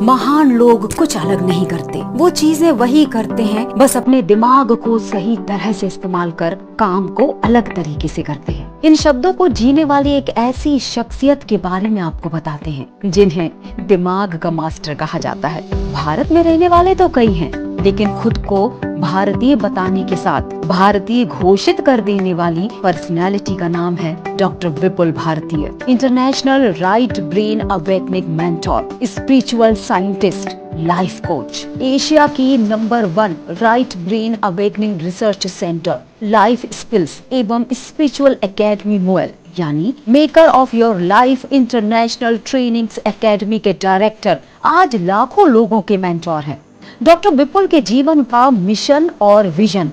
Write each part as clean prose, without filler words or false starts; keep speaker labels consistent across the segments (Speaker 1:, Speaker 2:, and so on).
Speaker 1: महान लोग कुछ अलग नहीं करते, वो चीजें वही करते हैं, बस अपने दिमाग को सही तरह से इस्तेमाल कर काम को अलग तरीके से करते हैं। इन शब्दों को जीने वाली एक ऐसी शख्सियत के बारे में आपको बताते हैं जिन्हें दिमाग का मास्टर कहा जाता है। भारत में रहने वाले तो कई हैं, लेकिन खुद को भारतीय बताने के साथ भारतीय घोषित कर देने वाली पर्सनालिटी का नाम है doctor Vipul Bhartiya. International right brain awakening mentor, spiritual scientist, life coach, Asia की number 1 right brain awakening research centre, life skills एवं स्पिरिचुअल एकेडमी मोएल यानी maker of your life international trainings academy के डायरेक्टर आज लाखों लोगों के मेंटोर हैं। डॉक्टर विपुल के जीवन का मिशन और विजन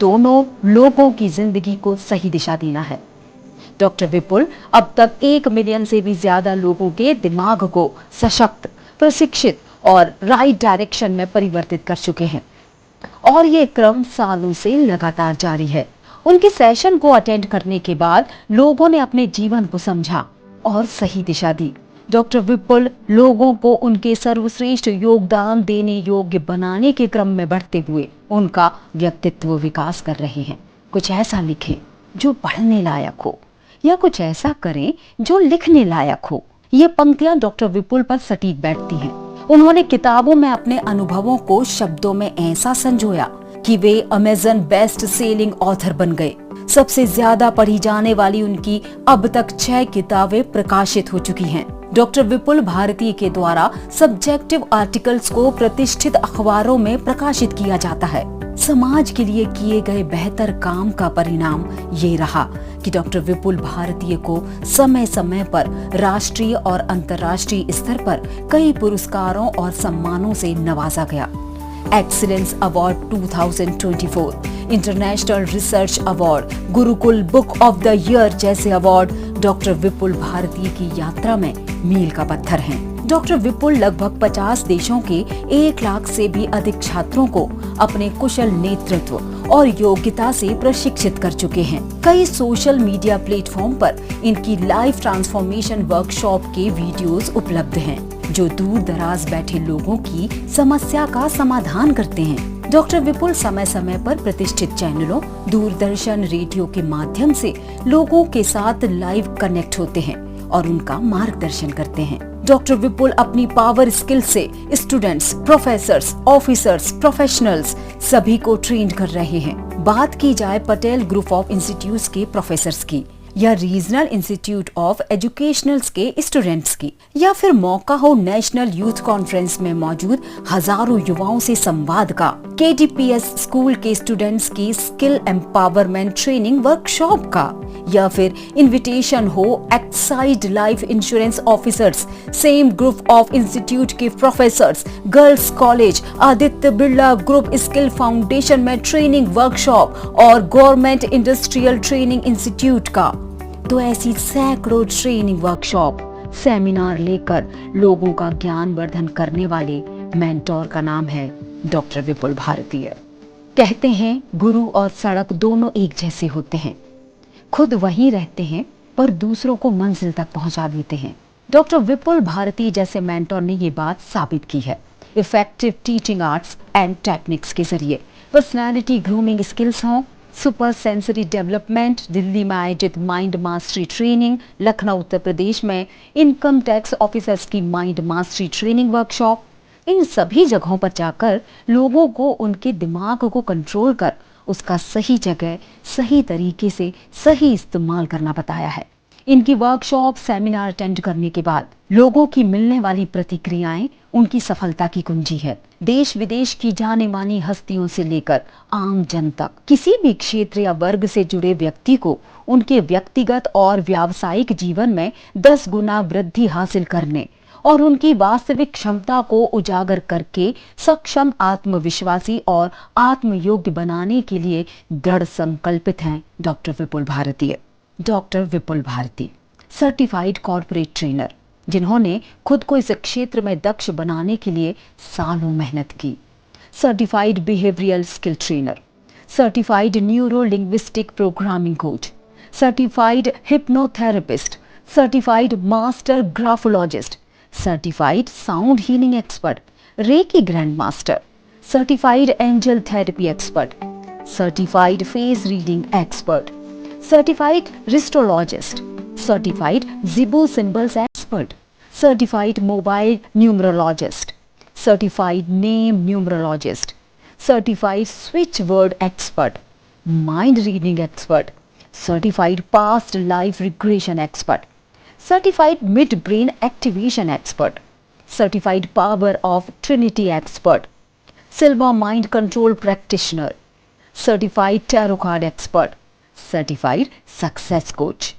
Speaker 1: दोनों लोगों की जिंदगी को सही दिशा देना है। डॉक्टर विपुल अब तक 1 मिलियन से भी ज्यादा लोगों के दिमाग को सशक्त, प्रशिक्षित और राइट डायरेक्शन में परिवर्तित कर चुके हैं और ये क्रम सालों से लगातार जारी है। उनके सेशन को अटेंड करने के बाद लोगों ने अपने जीवन को समझा और सही दिशा दी। डॉक्टर विपुल लोगों को उनके सर्वश्रेष्ठ योगदान देने योग्य बनाने के क्रम में बढ़ते हुए उनका व्यक्तित्व विकास कर रहे हैं। कुछ ऐसा लिखें जो पढ़ने लायक हो या कुछ ऐसा करें जो लिखने लायक हो। ये पंक्तियां डॉक्टर विपुल पर सटीक बैठती हैं। उन्होंने किताबों में अपने अनुभवों को शब्दों में ऐसा संजोया कि वे अमेज़न बेस्ट सेलिंग ऑथर बन गए। सबसे ज्यादा पढ़ी जाने वाली उनकी अब तक 6 किताबें प्रकाशित हो चुकी हैं। डॉक्टर विपुल भारती के द्वारा सब्जेक्टिव आर्टिकल्स को प्रतिष्ठित अखबारों में प्रकाशित किया जाता है। समाज के लिए किए गए बेहतर काम का परिणाम ये रहा कि डॉक्टर विपुल भारतीय को समय समय पर राष्ट्रीय और अंतर्राष्ट्रीय स्तर पर कई पुरस्कारों और सम्मानों से नवाजा गया। Excellence award 2024, international research award, Gurukul book of the year जैसे अवार्ड डॉक्टर विपुल भारती की यात्रा में मील का पत्थर हैं। डॉक्टर विपुल लगभग 50 देशों के 1 लाख से भी अधिक छात्रों को अपने कुशल नेतृत्व और योग्यता से प्रशिक्षित कर चुके हैं। कई सोशल मीडिया प्लेटफॉर्म पर इनकी लाइफ ट्रांसफॉर्मेशन वर्कशॉप के वीडियोस उपलब्ध हैं, जो दूर दराज बैठे लोगों की समस्या का समाधान करते हैं। डॉक्टर विपुल समय समय पर प्रतिष्ठित चैनलों, दूरदर्शन, रेडियो के माध्यम से लोगों के साथ लाइव कनेक्ट होते हैं और उनका मार्गदर्शन करते हैं। डॉक्टर विपुल अपनी पावर स्किल से स्टूडेंट्स, प्रोफेसर्स, ऑफिसर्स, प्रोफेशनल्स सभी को ट्रेन कर रहे हैं। बात की जाए पटेल ग्रुप ऑफ इंस्टीट्यूट्स के प्रोफेसर्स की या रीजनल इंस्टीट्यूट ऑफ एजुकेशनल्स के स्टूडेंट्स की, या फिर मौका हो नेशनल यूथ कॉन्फ्रेंस में मौजूद हजारों युवाओं से संवाद का, KTPS स्कूल के स्टूडेंट्स की स्किल एम्पावरमेंट ट्रेनिंग वर्कशॉप का, या फिर इनविटेशन हो Exide life insurance officers, same group of institute के professors, girls college, Aditya Birla group skill foundation में ट्रेनिंग वर्कशॉप और गवर्नमेंट इंडस्ट्रियल ट्रेनिंग इंस्टीट्यूट का, तो ऐसी सैकड़ों ट्रेनिंग वर्कशॉप, सेमिनार लेकर लोगों का ज्ञान वर्धन करने वाले मेंटोर का नाम है डॉक्टर विपुल भारतीय। कहते हैं गुरु और सड़क दोनों एक जैसे होते हैं, खुद वहीं रहते हैं पर दूसरों को मंजिल तक पहुंचा देते हैं। डॉक्टर विपुल भारती जैसे मेंटोर ने ये बात साबित की है। Effective teaching arts and techniques के जरिए पर्सनालिटी ग्रूमिंग स्किल्स हों, सुपर सेंसरी डेवलपमेंट, दिल्ली में आयोजित mind mastery training, Lucknow Uttar Pradesh में इनकम टैक्स ऑफिसर्स की माइंड मास्टरी ट्रेनिंग वर्कशॉप, इन सभी जगहों पर जाकर लोगों को उनके दिमाग को कंट्रोल कर उसका सही जगह, सही तरीके से सही इस्तेमाल करना बताया है। इनकी वर्कशॉप, सेमिनार अटेंड करने के बाद लोगों की मिलने वाली प्रतिक्रियाएं उनकी सफलता की कुंजी है। देश विदेश की जाने मानी हस्तियों से लेकर आम जन तक किसी भी क्षेत्र या वर्ग से जुड़े व्यक्ति को उनके व्यक्तिगत और व्यावसायिक जीवन में 10 गुना वृद्धि हासिल करने और उनकी वास्तविक क्षमता को उजागर करके सक्षम, आत्मविश्वासी और आत्मयोग्य बनाने के लिए दृढ़ संकल्पित हैं डॉक्टर विपुल भारती। डॉक्टर विपुल भारती सर्टिफाइड कॉर्पोरेट ट्रेनर, जिन्होंने खुद को इस क्षेत्र में दक्ष बनाने के लिए सालों मेहनत की। Certified behavioural skill trainer, certified neuro linguistic programming coach, certified hypnotherapist, certified master graphologist, certified sound healing expert, Reiki grandmaster, certified angel therapy expert, certified face reading expert, certified ristologist, certified Zibo symbols expert, certified mobile numerologist, certified name numerologist, certified switch word expert, mind reading expert, certified past life regression expert, certified mid-brain activation expert, certified power of Trinity expert, silver mind control practitioner, certified tarot card expert, certified success coach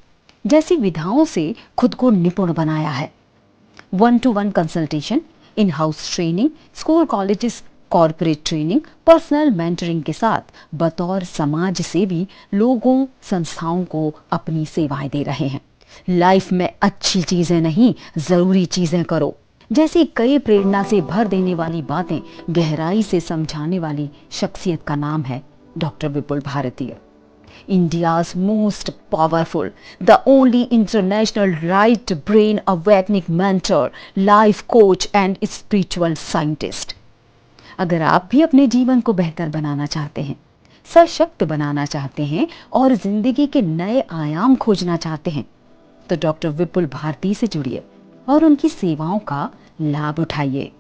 Speaker 1: जैसी विधाओं से खुद को निपुण बनाया है। 1-to-1 consultation, in house training, school colleges, corporate training, personal mentoring के साथ बतौर समाज सेवी लोगों संस्थाओं को अपनी सेवाएं दे रहे हैं। लाइफ में अच्छी चीजें नहीं, जरूरी चीजें करो जैसी कई प्रेरणा से भर देने वाली बातें गहराई से समझाने वाली शख्सियत का नाम है doctor Vipul Bharti. India's most powerful, the only international right brain awakening mentor, life coach and spiritual scientist. अगर आप भी अपने जीवन को बेहतर बनाना चाहते हैं, सशक्त बनाना चाहते हैं और जिंदगी के नए आयाम खोजना चाहते हैं, तो डॉक्टर विपुल भारती से जुड़िए और उनकी सेवाओं का लाभ उठाइए।